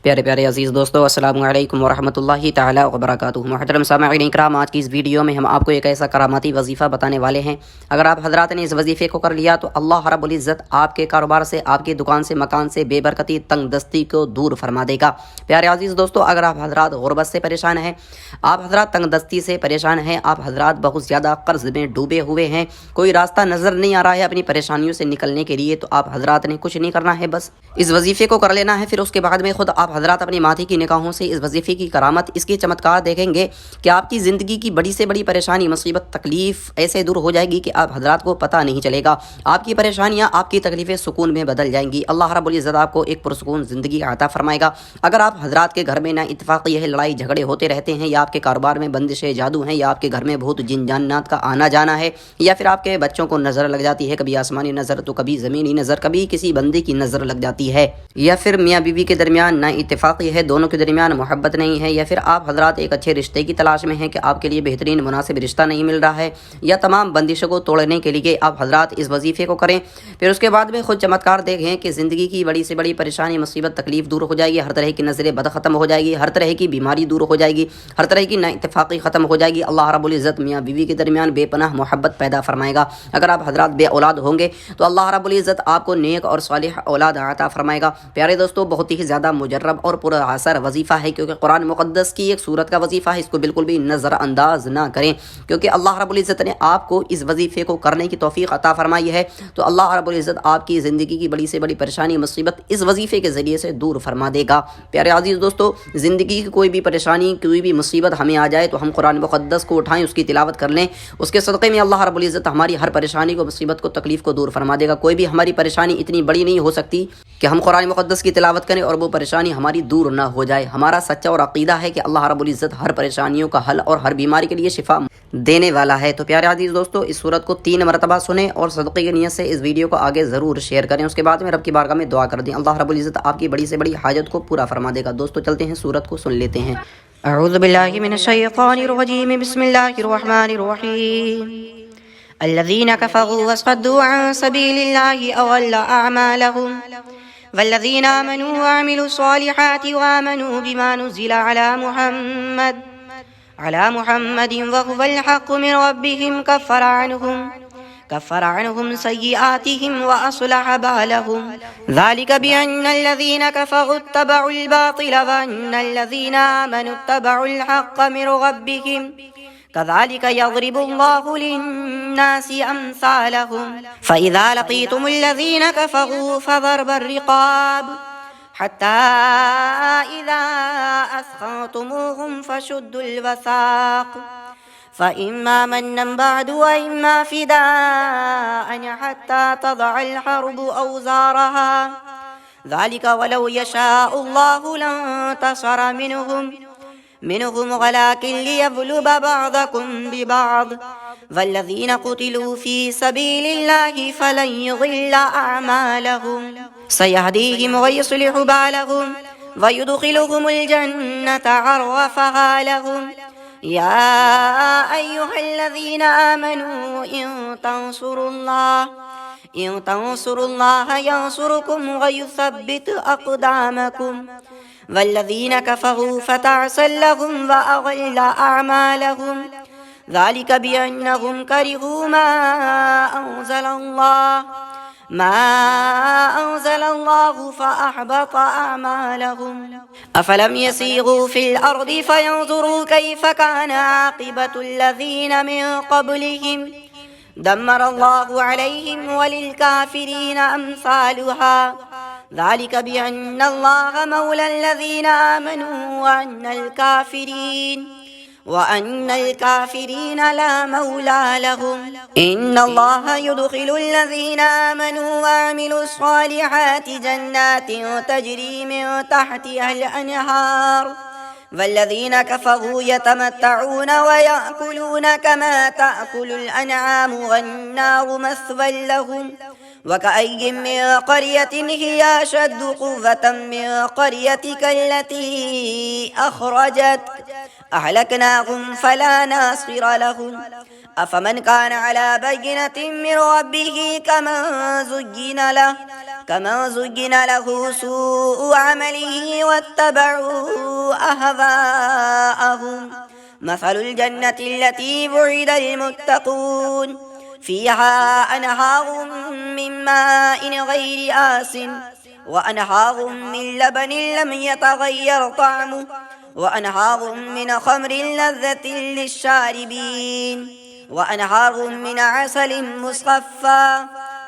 پیارے پیارے عزیز دوستو، السلام علیکم ورحمۃ اللہ تعالی وبرکاتہ۔ محترم سامعین اکرام، آج کی اس ویڈیو میں ہم آپ کو ایک ایسا کراماتی وظیفہ بتانے والے ہیں۔ اگر آپ حضرات نے اس وظیفے کو کر لیا تو اللہ رب العزت آپ کے کاروبار سے، آپ کی دکان سے، مکان سے بے برکتی، تنگ دستی کو دور فرما دے گا۔ پیارے عزیز دوستو، اگر آپ حضرات غربت سے پریشان ہیں، آپ حضرات تنگ دستی سے پریشان ہیں، آپ حضرات بہت زیادہ قرض میں ڈوبے ہوئے ہیں، کوئی راستہ نظر نہیں آ رہا ہے اپنی پریشانیوں سے نکلنے کے لیے، تو آپ حضرات نے کچھ نہیں کرنا ہے، بس اس وظیفے کو کر لینا ہے۔ پھر اس کے بعد میں خود آپ حضرات اپنی ماتھی کی نگاہوں سے اس وظیفے کی کرامت، اس کے چمتکار دیکھیں گے کہ آپ کی زندگی کی بڑی سے بڑی پریشانی، مصیبت، تکلیف ایسے دور ہو جائے گی کہ آپ حضرات کو پتہ نہیں چلے گا۔ آپ کی پریشانیاں، آپ کی تکلیفیں سکون میں بدل جائیں گی۔ اللہ رب العزت آپ کو ایک پرسکون زندگی عطا فرمائے گا۔ اگر آپ حضرات کے گھر میں نا اتفاقی ہے، لڑائی جھگڑے ہوتے رہتے ہیں، یا آپ کے کاروبار میں بندشیں جادو ہیں، یا آپ کے گھر میں بہت جن جانات کا آنا جانا ہے، یا پھر آپ کے بچوں کو نظر لگ جاتی ہے، کبھی آسمانی نظر تو کبھی زمینی نظر، کبھی کسی بندے کی نظر لگ جاتی ہے، یا پھر میاں بیوی کے درمیان نا اتفاقی ہے، دونوں کے درمیان محبت نہیں ہے، یا پھر آپ حضرات ایک اچھے رشتے کی تلاش میں ہیں کہ آپ کے لیے بہترین مناسب رشتہ نہیں مل رہا ہے، یا تمام بندشوں کو توڑنے کے لیے آپ حضرات اس وظیفے کو کریں۔ پھر اس کے بعد میں خود چمتکار دیکھیں کہ زندگی کی بڑی سے بڑی پریشانی، مصیبت، تکلیف دور ہو جائے گی، ہر طرح کی نظر بد ختم ہو جائے گی، ہر طرح کی بیماری دور ہو جائے گی، ہر طرح کی نا اتفاقی ختم ہو جائے گی۔ اللہ رب العزت میاں بیوی کے درمیان بے پناہ محبت پیدا فرمائے گا۔ اگر آپ حضرات بے اولاد ہوں گے تو اللہ رب العزت آپ کو نیک اور صالح اولاد عطا فرمائے گا۔ پیارے دوستو، بہت ہی زیادہ مجرب اور پر اثر وظیفہ ہے، کیونکہ قرآن مقدس کی ایک سورت کا وظیفہ ہے، اس کو بالکل بھی نظر انداز نہ کریں، کیونکہ اللہ رب العزت نے آپ کو اس وظیفے کو کرنے کی توفیق عطا فرمائی ہے، تو اللہ رب العزت آپ کی زندگی کی بڑی سے بڑی پریشانی، مصیبت اس وظیفے کے ذریعے سے دور فرما دے گا۔ پیارے عزیز دوستو، زندگی کی کوئی بھی پریشانی، کوئی بھی مصیبت ہمیں آ جائے تو ہم قرآن مقدس کو اٹھائیں، اس کی تلاوت کر لیں، اس کے صدقے میں اللہ رب العزت ہماری ہر پریشانی کو، مصیبت کو، تکلیف کو دور فرما دے گا۔ کوئی بھی ہماری پریشانی اتنی بڑی نہیں ہو سکتی کہ ہم قرآن مقدس کی تلاوت کریں اور وہ پریشانی ہماری دور نہ ہو جائے۔ ہمارا سچا اور عقیدہ ہے کہ اللہ رب العزت ہر پریشانیوں کا حل اور ہر بیماری کے لیے شفا دینے والا ہے۔ تو پیارے عزیز دوستو، اس سورت کو 3 مرتبہ سنیں اور صدقے کی نیت سے اس ویڈیو کو آگے ضرور شیئر کریں۔ اس کے بعد میں رب کی بارگاہ میں دعا کر دیں، اللہ رب العزت آپ کی بڑی سے بڑی حاجت کو پورا فرما دے گا۔ دوستو چلتے ہیں، سورت کو سن لیتے ہیں۔ اعوذ باللہ من الشیطان الرجیم، بسم اللہ الرحمن الرحیم۔ الذين كفروا وصدوا عن سبيل الله أضل أعمالهم والذين آمنوا وعملوا الصالحات وآمنوا بما نزل على محمد وهو الحق من ربهم كفر عنهم سيئاتهم وأصلح بالهم ذلك بأن الذين كفروا اتبعوا الباطل وأن الذين آمنوا اتبعوا الحق من ربهم كذلك يضرب الله للناس أمثالهم فإذا لقيتم الذين كفروا فضرب الرقاب حتى إذا أثخنتموهم فشدوا الوثاق فإما منا بعد وإما فداء حتى تضع الحرب أوزارها ذلك ولو يشاء الله لانتصر منهم ولكن ليبلو بعضكم ببعض والذين قتلوا في سبيل الله فلن يضل أعمالهم سيهديهم ويصلح بالهم ويدخلهم الجنة عرفها لهم يا أيها الذين آمنوا إن تنصروا الله ينصركم ويثبت أقدامكم والذين كفروا فتعسا لهم وأضل أعمالهم ذلك بأنهم كرهوا ما أنزل الله فأحبط أعمالهم أفلم يسيروا في الأرض فينظروا كيف كان عاقبة الذين من قبلهم دمر الله عليهم وللكافرين أمثالها ذلك بأن الله مولى الذين آمنوا وأن الكافرين لا مولى لهم إن الله يدخل الذين آمنوا وعملوا الصالحات جنات تجري من تحتها الأنهار والذين كفروا يتمتعون ويأكلون كما تأكل الأنعام والنار مثوى لهم وكأي من قرية هي أشد قوة من قريتك التي أخرجتك أهلكناهم فلا ناصر لهم أفمن كان على بينة من ربه كمن زين له سوء عمله واتبعوا أهواءهم. مثل الجنة التي وعد المتقون فيها أنهار من ماء غير آسن وأنهار من لبن لم يتغير طعمه وأنهار من خمر لذة للشاربين وأنهار من عسل مصفى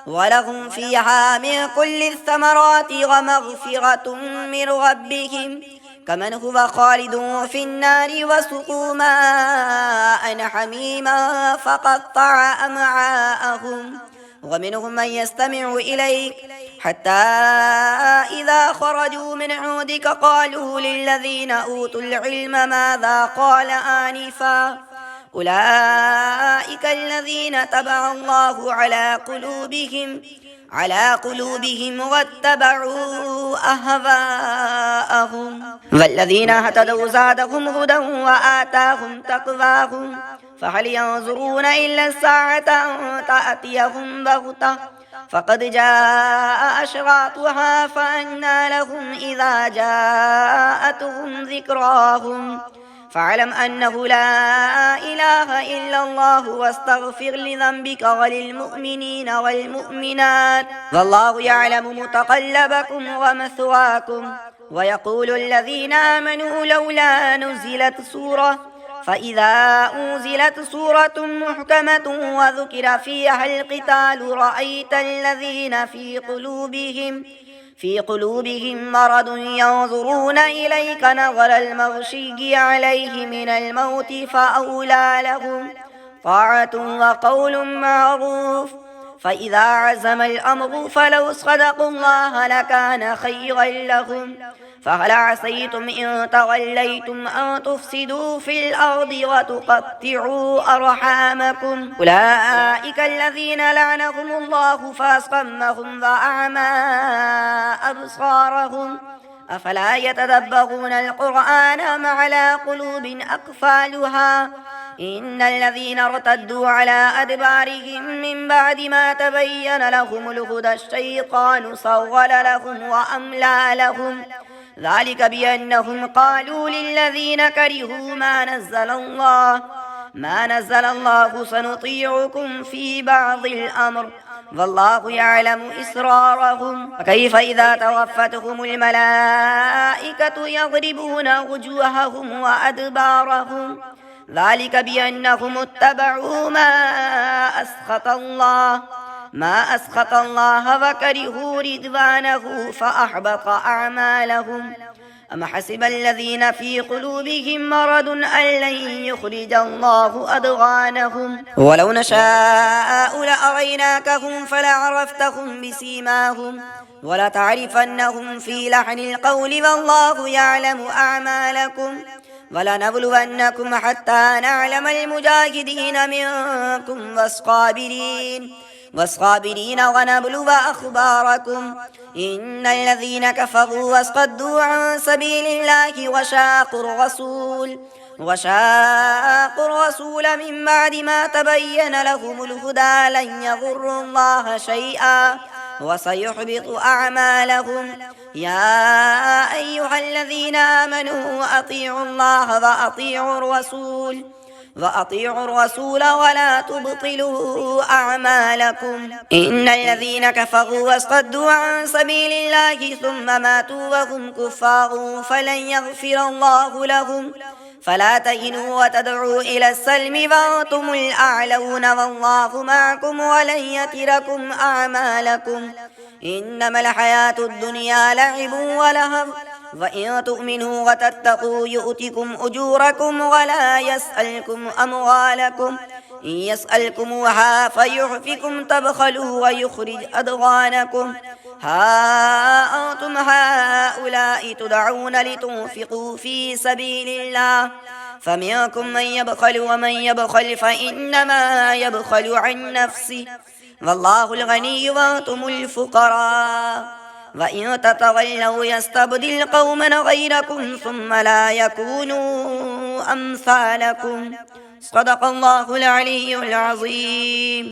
ولهم فيها من كل الثمرات ومغفرة من ربهم كمن هو خالد في النار وسقوا ماء حميما فقطع أمعاءهم. ومنهم من يستمع إليك حتى إذا خرجوا من عندك قالوا للذين أوتوا العلم ماذا قال آنفا أولئك الذين طبع الله على قلوبهم واتبعوا أهواءهم. والذين اهتدوا زادهم هدى وآتاهم تقواهم فهل ينظرون إلا الساعة أن تأتيهم بغتة فقد جاء أشراطها فأنى لهم إذا جاءتهم ذكراهم. فاعلم أنه لا إله إلا الله واستغفر لذنبك وللمؤمنين والمؤمنات والله يعلم متقلبكم ومثواكم. ويقول الذين آمنوا لولا نزلت سورة فإذا أنزلت سورة محكمة وذكر فيها القتال رأيت الذين في قلوبهم مرض ينظرون إليك نظر المغشي عليه من الموت فأولى لهم طاعة وقول معروف. فإذا عزم الأمر فلو صدقوا الله لكان خيرا لهم. فهل عسيتم إن توليتم أن تفسدوا في الأرض وتقطعوا أرحامكم أولئك الذين لعنهم الله فأصمهم وأعمى أبصارهم أفلا يتدبرون القرآن أم على قلوب أقفالها إن الذين ارتدوا على أدبارهم من بعد ما تبين لهم الهدى الشيطان سول لهم وأملى لهم ذلك بأنهم قالوا للذين كرهوا ما نزل الله سنطيعكم في بعض الأمر والله يعلم إسرارهم. فكيف إذا توفتهم الملائكة يضربون وجوههم وأدبارهم ذلك بأنهم اتبعوا ما أسخط الله وكرهوا رضوانه فأحبط أعمالهم. أم حسب الذين في قلوبهم مرض أن لن يخرج الله أضغانهم ولو نشاء لأريناكهم فلعرفتهم بسيماهم ولتعرفنهم في لحن القول والله يعلم أعمالكم ولنبلونكم حتى نعلم المجاهدين منكم والصابرين ونبلو أخباركم إن الذين كفروا وصدوا عن سبيل الله وشاقوا الرسول من بعد ما تبين لهم الهدى لن يضروا الله شيئا وسيحبط أعمالهم. يا أيها الذين آمنوا أطيعوا الله وأطيعوا الرسول ولا تبطلوا أعمالكم إن الذين كفروا وصدوا عن سبيل الله ثم ماتوا وهم كفار فلن يغفر الله لهم. فلا تهنوا وتدعوا إلى السلم وأنتم الأعلون والله معكم ولن يتركم أعمالكم إنما الحياة الدنيا لعب ولهو وإن تؤمنوا وتتقوا يؤتكم أجوركم ولا يسألكم أموالكم إن يسألكموها فيحفكم تبخلوا ويخرج أضغانكم ها أنتم هؤلاء تدعون لتنفقوا في سبيل الله فمنكم من يبخل ومن يبخل فإنما يبخل عن نفسه والله الغني وأنتم الفقراء وإن تتولوا يستبدل قوما غيركم ثم لا يكونوا أمثالكم صدق اللہ العلی العظیم.